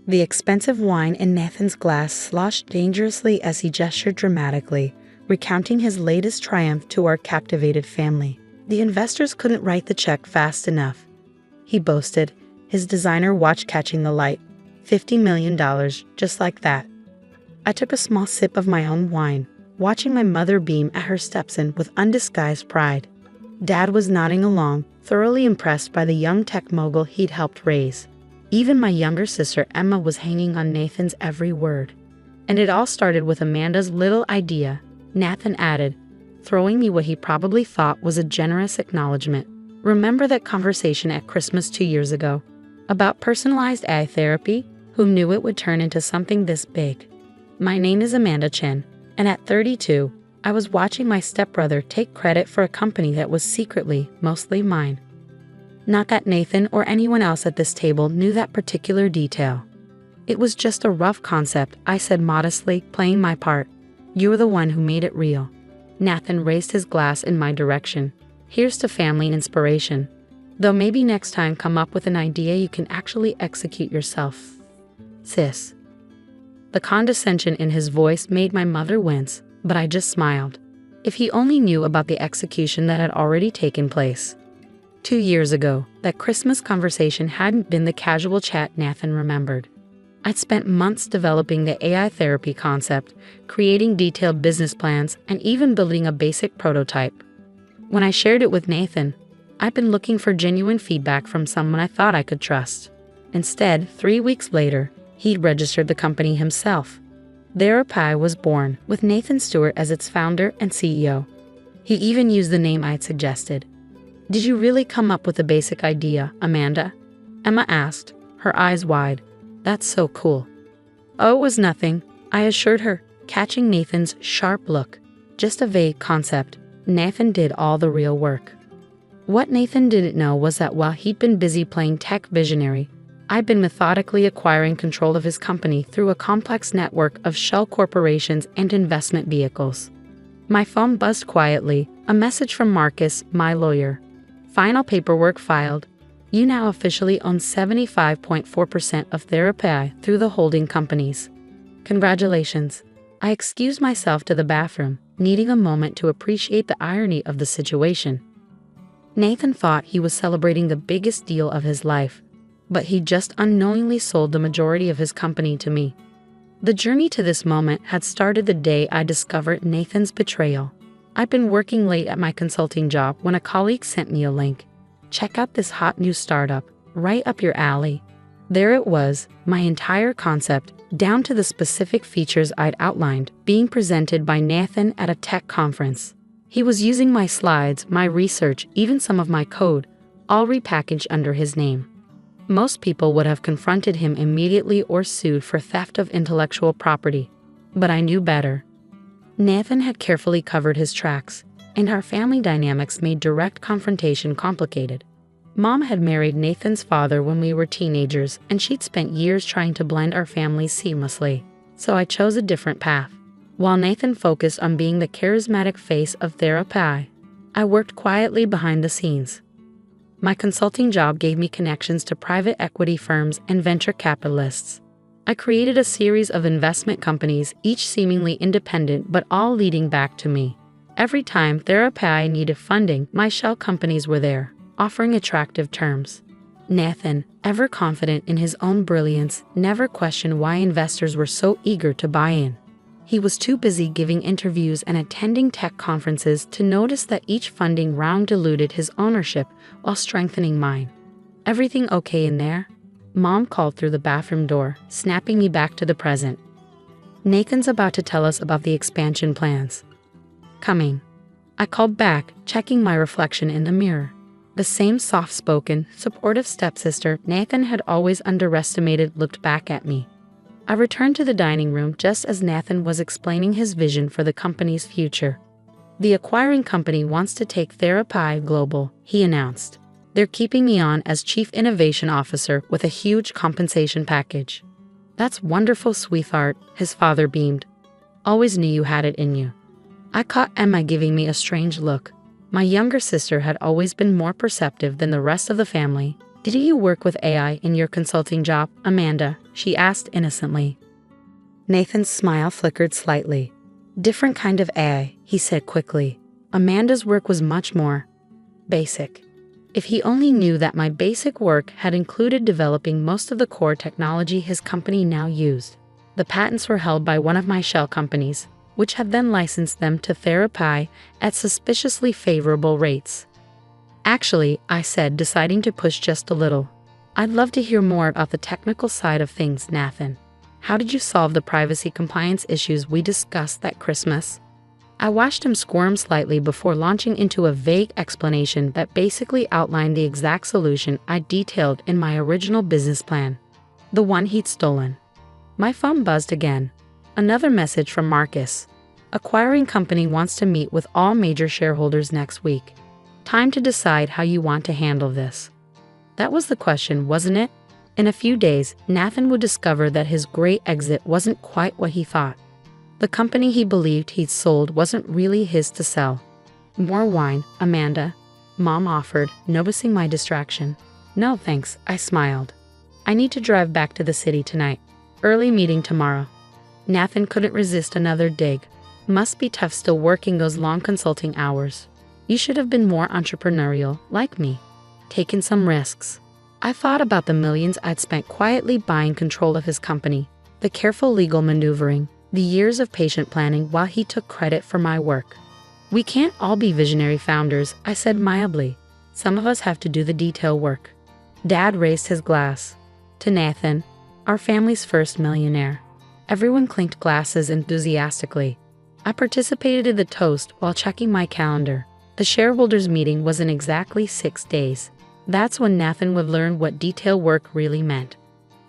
The expensive wine in Nathan's glass sloshed dangerously as he gestured dramatically, recounting his latest triumph to our captivated family. The investors couldn't write the check fast enough, he boasted, his designer watch catching the light. $50 million, just like that. I took a small sip of my own wine, watching my mother beam at her stepson with undisguised pride. Dad was nodding along, thoroughly impressed by the young tech mogul he'd helped raise. Even my younger sister Emma was hanging on Nathan's every word. And it all started with Amanda's little idea, Nathan added, throwing me what he probably thought was a generous acknowledgement. Remember that conversation at Christmas 2 years ago? About personalized AI therapy? Who knew it would turn into something this big? My name is Amanda Chen, and at 32, I was watching my stepbrother take credit for a company that was secretly mostly mine. Not that Nathan or anyone else at this table knew that particular detail. It was just a rough concept, I said modestly, playing my part. You're the one who made it real. Nathan raised his glass in my direction. Here's to family inspiration. Though maybe next time come up with an idea you can actually execute yourself. Sis. The condescension in his voice made my mother wince, but I just smiled. If he only knew about the execution that had already taken place. 2 years ago, that Christmas conversation hadn't been the casual chat Nathan remembered. I'd spent months developing the AI therapy concept, creating detailed business plans, and even building a basic prototype. When I shared it with Nathan, I'd been looking for genuine feedback from someone I thought I could trust. Instead, 3 weeks later, he'd registered the company himself. Therapy was born, with Nathan Stewart as its founder and CEO. He even used the name I'd suggested. Did you really come up with the basic idea, Amanda? Emma asked, her eyes wide. That's so cool. Oh, it was nothing, I assured her, catching Nathan's sharp look. Just a vague concept. Nathan did all the real work. What Nathan didn't know was that while he'd been busy playing tech visionary, I'd been methodically acquiring control of his company through a complex network of shell corporations and investment vehicles. My phone buzzed quietly, a message from Marcus, my lawyer. Final paperwork filed. You now officially own 75.4% of Therapy through the holding companies. Congratulations. I excused myself to the bathroom, needing a moment to appreciate the irony of the situation. Nathan thought he was celebrating the biggest deal of his life, but he just unknowingly sold the majority of his company to me. The journey to this moment had started the day I discovered Nathan's betrayal. I'd been working late at my consulting job when a colleague sent me a link. Check out this hot new startup, right up your alley. There it was, my entire concept, down to the specific features I'd outlined, being presented by Nathan at a tech conference. He was using my slides, my research, even some of my code, all repackaged under his name. Most people would have confronted him immediately or sued for theft of intellectual property. But I knew better. Nathan had carefully covered his tracks, and our family dynamics made direct confrontation complicated. Mom had married Nathan's father when we were teenagers, and she'd spent years trying to blend our families seamlessly. So I chose a different path. While Nathan focused on being the charismatic face of Therapy, I worked quietly behind the scenes. My consulting job gave me connections to private equity firms and venture capitalists. I created a series of investment companies, each seemingly independent but all leading back to me. Every time Therapy needed funding, my shell companies were there, offering attractive terms. Nathan, ever confident in his own brilliance, never questioned why investors were so eager to buy in. He was too busy giving interviews and attending tech conferences to notice that each funding round diluted his ownership while strengthening mine. Everything okay in there? Mom called through the bathroom door, snapping me back to the present. Nathan's about to tell us about the expansion plans. Coming. I called back, checking my reflection in the mirror. The same soft-spoken, supportive stepsister Nathan had always underestimated looked back at me. I returned to the dining room just as Nathan was explaining his vision for the company's future. The acquiring company wants to take Therapy global, he announced. They're keeping me on as Chief Innovation Officer with a huge compensation package. That's wonderful, sweetheart, his father beamed. Always knew you had it in you. I caught Emma giving me a strange look. My younger sister had always been more perceptive than the rest of the family, "Did you work with AI in your consulting job, Amanda?" she asked innocently. Nathan's smile flickered slightly. "Different kind of AI," he said quickly. "Amanda's work was much more basic." If he only knew that my basic work had included developing most of the core technology his company now used. The patents were held by one of my shell companies, which had then licensed them to Therapy at suspiciously favorable rates. "Actually," I said, deciding to push just a little, "I'd love to hear more about the technical side of things, Nathan. How did you solve the privacy compliance issues we discussed that Christmas?" I watched him squirm slightly before launching into a vague explanation that basically outlined the exact solution I detailed in my original business plan, the one he'd stolen. My phone buzzed again. Another message from Marcus. "Acquiring company wants to meet with all major shareholders next week. Time to decide how you want to handle this." That was the question, wasn't it? In a few days, Nathan would discover that his great exit wasn't quite what he thought. The company he believed he'd sold wasn't really his to sell. "More wine, Amanda?" Mom offered, noticing my distraction. "No thanks," I smiled. "I need to drive back to the city tonight. Early meeting tomorrow." Nathan couldn't resist another dig. "Must be tough still working those long consulting hours. You should have been more entrepreneurial, like me. Taken some risks." I thought about the millions I'd spent quietly buying control of his company, the careful legal maneuvering, the years of patient planning while he took credit for my work. "We can't all be visionary founders," I said mildly. "Some of us have to do the detail work." Dad raised his glass. "To Nathan, our family's first millionaire." Everyone clinked glasses enthusiastically. I participated in the toast while checking my calendar. The shareholders' meeting was in exactly 6 days. That's when Nathan would learn what detail work really meant.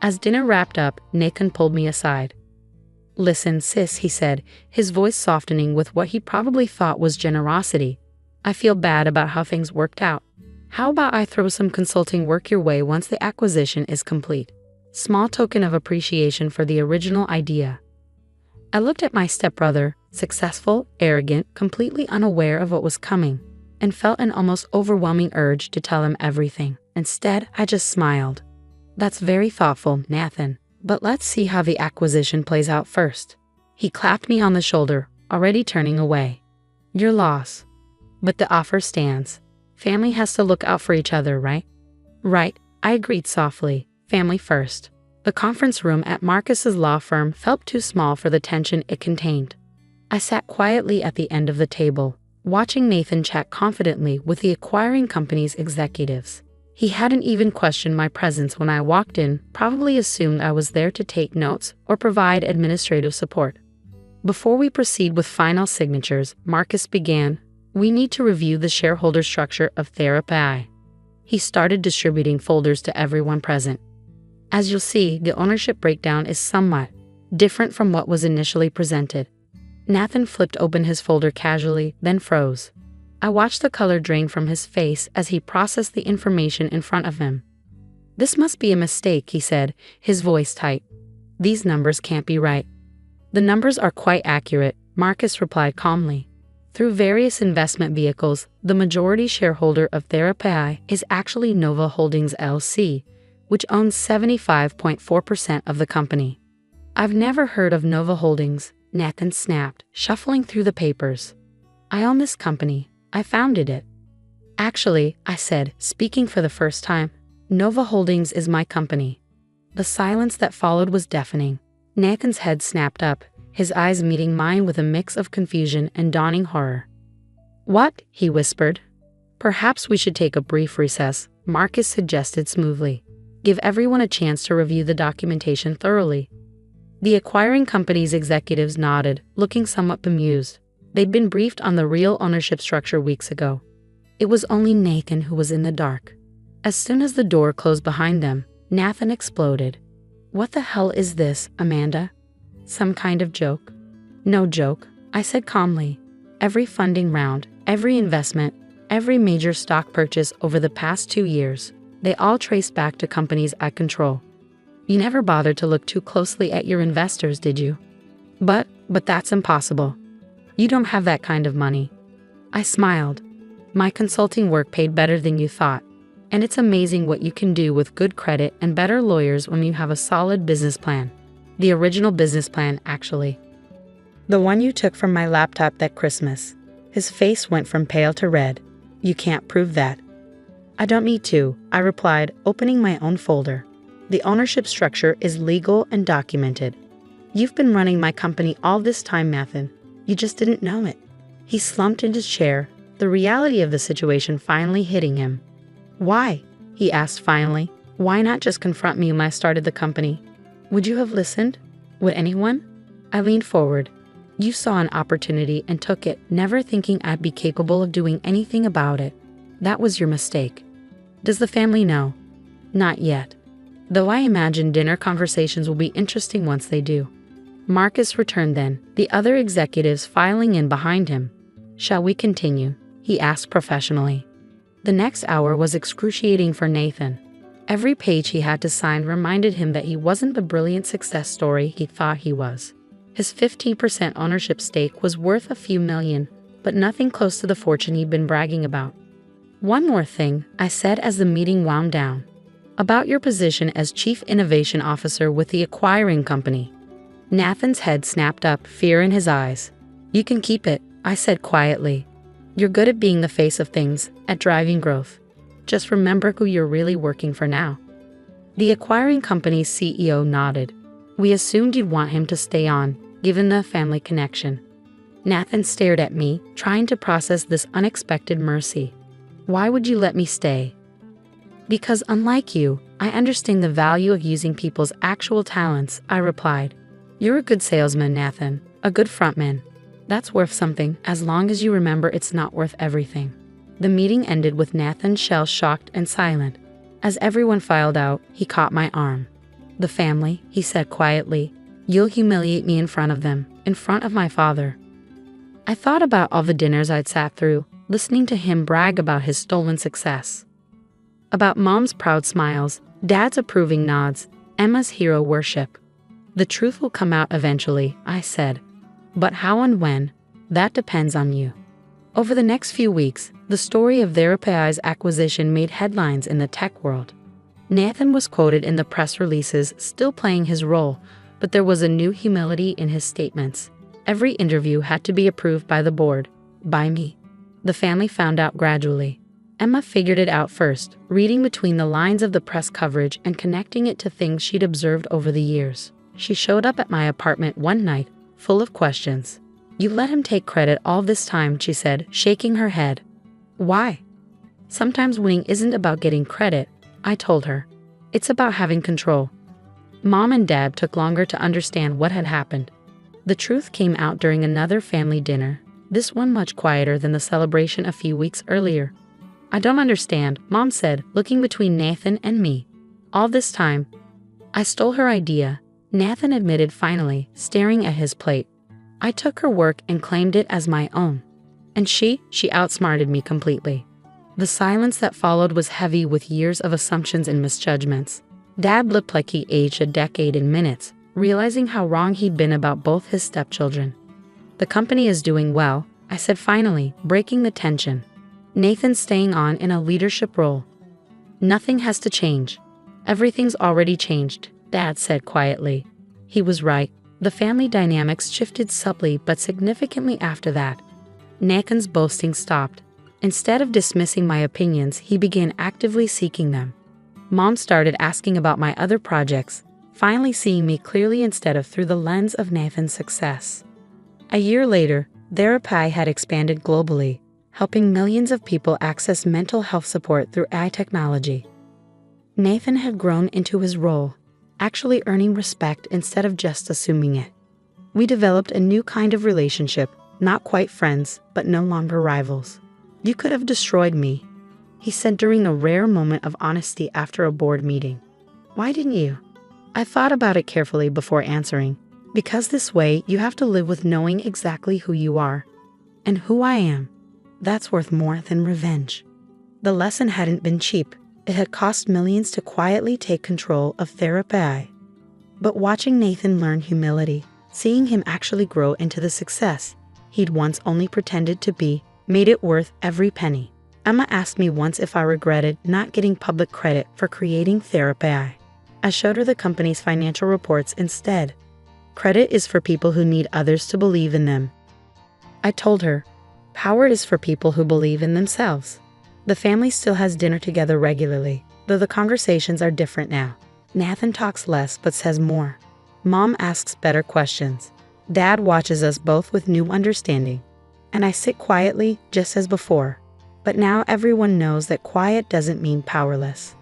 As dinner wrapped up, Nathan pulled me aside. "Listen, sis," he said, his voice softening with what he probably thought was generosity. "I feel bad about how things worked out. How about I throw some consulting work your way once the acquisition is complete? Small token of appreciation for the original idea." I looked at my stepbrother, successful, arrogant, completely unaware of what was coming, and felt an almost overwhelming urge to tell him everything. Instead, I just smiled. "That's very thoughtful, Nathan. But let's see how the acquisition plays out first." He clapped me on the shoulder, already turning away. "Your loss. But the offer stands. Family has to look out for each other, right?" "Right," I agreed softly. "Family first." The conference room at Marcus's law firm felt too small for the tension it contained. I sat quietly at the end of the table, watching Nathan chat confidently with the acquiring company's executives. He hadn't even questioned my presence when I walked in, probably assumed I was there to take notes or provide administrative support. Before we proceed with final signatures, Marcus began, "We need to review the shareholder structure of Therapy." He started distributing folders to everyone present. "As you'll see, the ownership breakdown is somewhat different from what was initially presented." Nathan flipped open his folder casually, then froze. I watched the color drain from his face as he processed the information in front of him. "This must be a mistake," he said, his voice tight. "These numbers can't be right." "The numbers are quite accurate," Marcus replied calmly. "Through various investment vehicles, the majority shareholder of Therapy is actually Nova Holdings LC, which owns 75.4% of the company." "I've never heard of Nova Holdings," Nathan snapped, shuffling through the papers. "I own this company. I founded it." "Actually," I said, speaking for the first time, "Nova Holdings is my company." The silence that followed was deafening. Nathan's head snapped up, his eyes meeting mine with a mix of confusion and dawning horror. "What?" he whispered. "Perhaps we should take a brief recess," Marcus suggested smoothly. "Give everyone a chance to review the documentation thoroughly." The acquiring company's executives nodded, looking somewhat bemused. They'd been briefed on the real ownership structure weeks ago. It was only Nathan who was in the dark. As soon as the door closed behind them, Nathan exploded. "What the hell is this, Amanda? Some kind of joke?" "No joke," I said calmly. "Every funding round, every investment, every major stock purchase over the past 2 years, they all trace back to companies I control." "You never bothered to look too closely at your investors, did you?" But that's impossible. You don't have that kind of money." I smiled. "My consulting work paid better than you thought." And it's amazing what you can do with good credit and better lawyers when you have a solid business plan. The original business plan, actually. The one you took from my laptop that Christmas. His face went from pale to red. You can't prove that. I don't need to, I replied, opening my own folder. The ownership structure is legal and documented. You've been running my company all this time, Nathan. You just didn't know it. He slumped in his chair, the reality of the situation finally hitting him. Why? He asked finally. Why not just confront me when I started the company? Would you have listened? Would anyone? I leaned forward. You saw an opportunity and took it, never thinking I'd be capable of doing anything about it. That was your mistake. Does the family know? Not yet. Though I imagine dinner conversations will be interesting once they do. Marcus returned then, the other executives filing in behind him. Shall we continue? He asked professionally. The next hour was excruciating for Nathan. Every page he had to sign reminded him that he wasn't the brilliant success story he thought he was. His 15% ownership stake was worth a few million, but nothing close to the fortune he'd been bragging about. One more thing, I said as the meeting wound down. About your position as Chief Innovation Officer with the acquiring company. Nathan's head snapped up, fear in his eyes. You can keep it, I said quietly. You're good at being the face of things, at driving growth. Just remember who you're really working for now. The acquiring company's CEO nodded. We assumed you'd want him to stay on, given the family connection. Nathan stared at me, trying to process this unexpected mercy. Why would you let me stay? Because unlike you, I understand the value of using people's actual talents, I replied. You're a good salesman, Nathan, a good frontman. That's worth something, as long as you remember it's not worth everything. The meeting ended with Nathan shell-shocked and silent. As everyone filed out, he caught my arm. The family, he said quietly. You'll humiliate me in front of them, in front of my father. I thought about all the dinners I'd sat through, listening to him brag about his stolen success. About Mom's proud smiles, Dad's approving nods, Emma's hero worship. The truth will come out eventually, I said. But how and when, that depends on you. Over the next few weeks, the story of Therapy's acquisition made headlines in the tech world. Nathan was quoted in the press releases, still playing his role, but there was a new humility in his statements. Every interview had to be approved by the board, by me. The family found out gradually. Emma figured it out first, reading between the lines of the press coverage and connecting it to things she'd observed over the years. She showed up at my apartment one night, full of questions. You let him take credit all this time, she said, shaking her head. Why? Sometimes winning isn't about getting credit, I told her. It's about having control. Mom and Dad took longer to understand what had happened. The truth came out during another family dinner, this one much quieter than the celebration a few weeks earlier. I don't understand, Mom said, looking between Nathan and me. All this time, I stole her idea, Nathan admitted finally, staring at his plate. I took her work and claimed it as my own. And she outsmarted me completely. The silence that followed was heavy with years of assumptions and misjudgments. Dad looked like he aged a decade in minutes, realizing how wrong he'd been about both his stepchildren. The company is doing well, I said finally, breaking the tension. Nathan's staying on in a leadership role. Nothing has to change. Everything's already changed, Dad said quietly. He was right. The family dynamics shifted subtly but significantly after that. Nathan's boasting stopped. Instead of dismissing my opinions, he began actively seeking them. Mom started asking about my other projects, finally seeing me clearly instead of through the lens of Nathan's success. A year later, Therapy had expanded globally, helping millions of people access mental health support through AI technology. Nathan had grown into his role, actually earning respect instead of just assuming it. We developed a new kind of relationship, not quite friends, but no longer rivals. You could have destroyed me, he said during a rare moment of honesty after a board meeting. Why didn't you? I thought about it carefully before answering. Because this way, you have to live with knowing exactly who you are. And who I am. That's worth more than revenge. The lesson hadn't been cheap. It had cost millions to quietly take control of Therapy. But watching Nathan learn humility, seeing him actually grow into the success he'd once only pretended to be, made it worth every penny. Emma asked me once if I regretted not getting public credit for creating Therapy. I showed her the company's financial reports instead. Credit is for people who need others to believe in them. I told her, power is for people who believe in themselves. The family still has dinner together regularly, though the conversations are different now. Nathan talks less but says more. Mom asks better questions. Dad watches us both with new understanding. And I sit quietly, just as before. But now everyone knows that quiet doesn't mean powerless.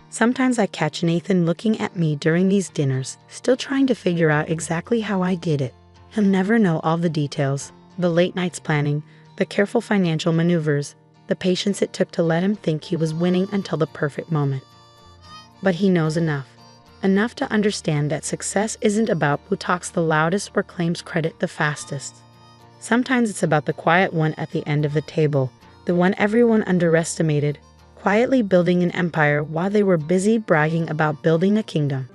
Sometimes I catch Nathan looking at me during these dinners, still trying to figure out exactly how I did it. He'll never know all the details, the late nights planning, the careful financial maneuvers, the patience it took to let him think he was winning until the perfect moment. But he knows enough. Enough to understand that success isn't about who talks the loudest or claims credit the fastest. Sometimes it's about the quiet one at the end of the table, the one everyone underestimated, quietly building an empire while they were busy bragging about building a kingdom.